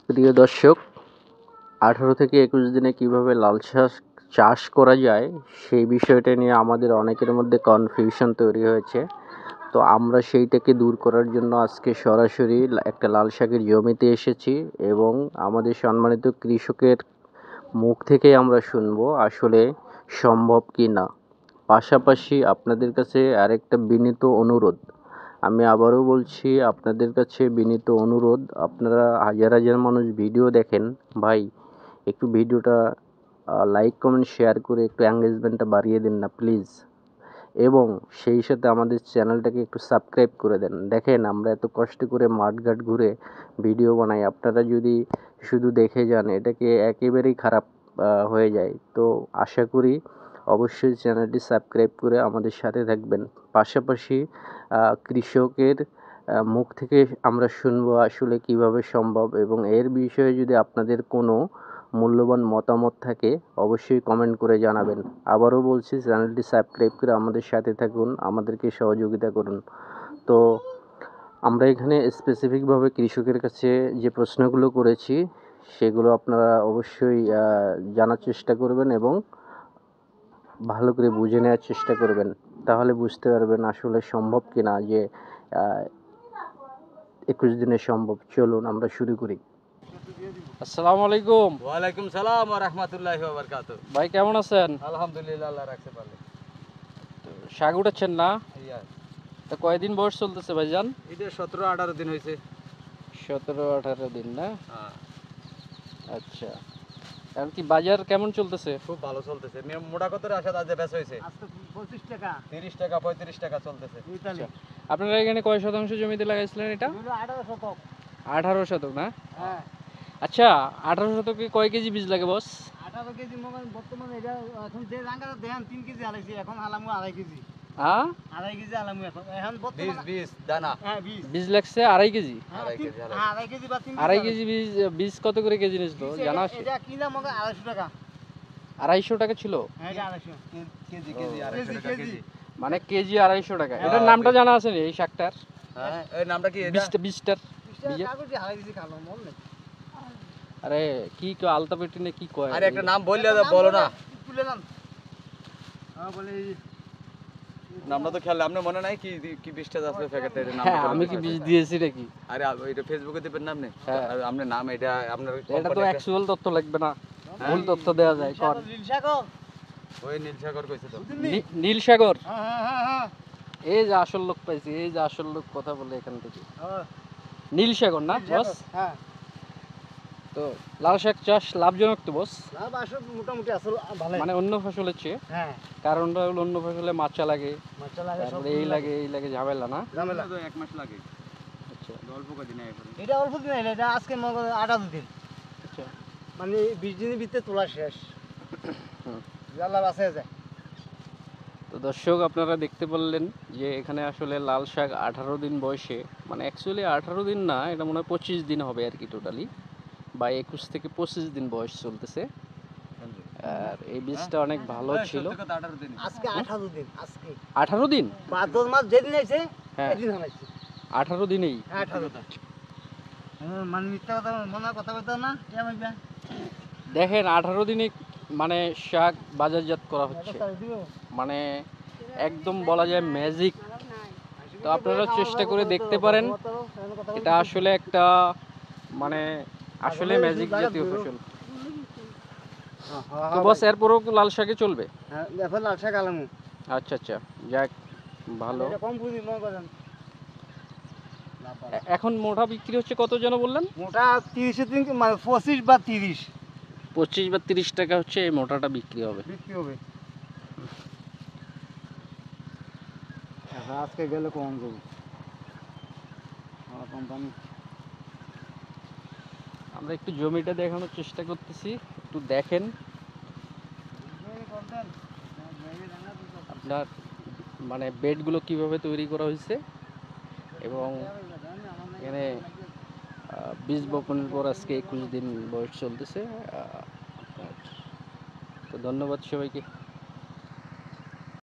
প্রিয় দর্শক, 18 থেকে 21 দিনে কিভাবে লাল শাক চাষ করা যায় সেই বিষয়টা নিয়ে আমাদের অনেকের মধ্যে কনফিউশন তৈরি হয়েছে। তো আমরা সেইটাকে দূর করার জন্য আজকে সরাসরি একটা লাল শাকের জমিতে এসেছি এবং আমাদের সম্মানিত কৃষকের মুখ থেকেই আমরা শুনবো আসলে সম্ভব কি না। পাশাপাশি আপনাদের কাছে আরেকটা বিনীত অনুরোধ, আমি আবারও বলছি আপনাদের কাছে বিনীত অনুরোধ, আপনারা হাজার হাজার মানুষ ভিডিও দেখেন, ভাই একটু ভিডিওটা লাইক কমেন্ট শেয়ার করে একটু এঙ্গেজমেন্টটা বাড়িয়ে দিন না প্লিজ, এবং সেই সাথে আমাদের চ্যানেলটাকে একটু সাবস্ক্রাইব করে দেন। দেখেন আমরা এত কষ্ট করে মাঠঘাট ঘুরে ভিডিও বানাই, আপনারা যদি শুধু দেখে যান এটাকে একেবারেই খারাপ হয়ে যায়। তো আশা করি অবশ্যই চ্যানেলটি সাবস্ক্রাইব করে আমাদের সাথে থাকবেন। পাশাপাশি কৃষকের মুখ থেকে আমরা শুনবো আসলে কিভাবে সম্ভব, এবং এর বিষয়ে যদি আপনাদের কোনো মূল্যবান মতামত থাকে অবশ্যই কমেন্ট করে জানাবেন। আবারও বলছি, চ্যানেলটি সাবস্ক্রাইব করে আমাদের সাথে থাকুন, আমাদেরকে সহযোগিতা করুন। তো আমরা এখানে স্পেসিফিকভাবে কৃষকের কাছে যে প্রশ্নগুলো করেছি সেগুলো আপনারা অবশ্যই জানার চেষ্টা করবেন এবং ভালো করে বুঝে নেওয়ার চেষ্টা করবেন, তাহলে বুঝতে পারবেন আসলে সম্ভব কিনা যে 21 দিনে সম্ভব। চলুন আমরা শুরু করি। আসসালামু আলাইকুম। ওয়ালাইকুম সালাম ওয়া রাহমাতুল্লাহি ওয়া বারাকাতুহু। ভাই কেমন আছেন? আলহামদুলিল্লাহ, আল্লাহ রাখতে পারলে। শাক উঠাচ্ছেন না? ইয়া, তা কয়দিন বয়স চলতেছে ভাইজান? এটা 17-18 দিন হয়েছে। 17-18 দিন না? হ্যাঁ, আচ্ছা, এখন কি বাজার কেমন চলতেছে? খুব ভালো চলতেছে। মোটা কতরে আশা আজ বেচা হয়েছে আজকে 25 টাকা 30 টাকা 35 টাকা চলতেছে। ইতালি আপনারা এখানে কয় শতাংশ জমিতে লাগাইছিলেন এটা? হলো 18 শতক। 18 শতক না? হ্যাঁ, আচ্ছা, 18 শতকে কয় কেজি বীজ লাগে বস? 18 কেজি মগন বর্তমানে এটা এখন যে রাঙ্গাটা দেন 3 কেজি আলাইছি, এখন আলামু 2.5 কেজি। হ্যাঁ, 2.5 কেজি আলামু এখন বীজ বর্তমানে। বীজ দানা হ্যাঁ, 20 বীজ লাগছে 2.5 কেজি। 2.5 কেজি, 2.5 কেজি বা 3 2.5 কেজি বীজ, বীজ কত করে কেজি নিছিল জানা আছে? এটা কিনা মগন 250 টাকা। 250 টাকা ছিল? হ্যাঁ, এটা 250 কেজি কেজি 250 টাকা কেজি। মানে কেজি 250 টাকা। এটার নামটা জানা আছে নি এই শাকটার? হ্যাঁ, এই নামটা কি এটা? বীজটার 20 টাকা কাগজে 2.5 কেজি খালো মন নেই। আরে কি কয় আলতা পেটি নে কি কয়? আরে একটা নাম বললে বলো না। তুলে নেন। হ্যাঁ, বলে নামটা তো খেয়াল আপনি মনে নাই কি কি বীজটা আছে প্যাকেটে এর নাম। হ্যাঁ, আমি কি বীজ দিয়েছি নাকি? আরে এটা ফেসবুকে দিবেন নাম নেই। হ্যাঁ। আর আপনার নাম এটা আপনার এটা তো অ্যাকচুয়াল তথ্য লাগবে না, ভুল তথ্য দেওয়া যায়। কোন নীল সাগর। ওই নীলসাগর কইছে তো। নীল সাগর? হ্যাঁ, হ্যাঁ, হ্যাঁ, এই যে আসল লোক পাইছি, এই যে আসল লোক কথা বলে এখান থেকে। হ্যাঁ। নীল সাগর না বস? হ্যাঁ, তো লাল শাক চাষ লাভজনক তো বস? লাভ আসলে মোটামুটি আসলে ভালোই। মানে অন্য ফসলের চেয়ে? হ্যাঁ, কারণটা হলো অন্য ফসলে মাচা লাগে, মাচা লাগে, সব তারপরে এই লাগে এই লাগে, ঝামেলা না? ঝামেলা। তো এক মাস লাগে। আচ্ছা অল্প কদিন আগে করে। এটা অল্প দিন এটা আজকে মনে 18 দিন, আচ্ছা। মানে 20 দিনের ভিতরে তোলা শেষ। হুম। আল্লাহ বাঁচিয়ে যায়। তো দর্শক, আপনারা দেখতে পারলেন যে এখানে আসলে লাল শাক 18 দিন বয়সে, মানে অ্যাকচুয়ালি 18 দিন না, এটা মনে হয় 25 দিন হবে আর কি, টোটালি বা 21 থেকে 25 দিন বয়স চলতেছে। আর এই বীজটা অনেক ভালো ছিল। আজকে 18 দিন, আজকে 18 দিন? ভাদ্র মাস যেদিন আইছে হ্যাঁ, সেদিন হারাইছে। 18 দিনেই? 18 দিন। মানে মিথ্যা কথা মনে কথা বলতো না কেমন ভাই? দেখেন 18 দিনে মানে শাক বাজারজাত করা হচ্ছে, মানে একদম বলা যায় ম্যাজিক। তো আপনারা চেষ্টা করে দেখতে পারেন, এটা আসলে একটা মানে আসলে ম্যাজিক জাতীয় ফসল। তো বস এরপরও লাল শাকে চলবে? হ্যাঁ, এখন লাল শাক আলামু। আচ্ছা আচ্ছা, যাক ভালো। এটা কম পুঁজি মনে করেন। এখন মোটা বিক্রি হচ্ছে কত যেন বললেন? মোটা 30 দিন মানে 25 বা 30 25 বা 30 টাকা হচ্ছে এই মোটাটা বিক্রি হবে। বিক্রি হবে। আজকে গেলে কম দেবো কোম্পানি। আমরা একটু জমিটা দেখানোর চেষ্টা করতেছি, একটু দেখেন। আপনার মানে বেডগুলো কিভাবে তৈরি করা হয়েছে, এবং এখানে বীজ বপনের পর আজকে 21 দিন বয়স চলতেছে। তো ধন্যবাদ সবাইকে।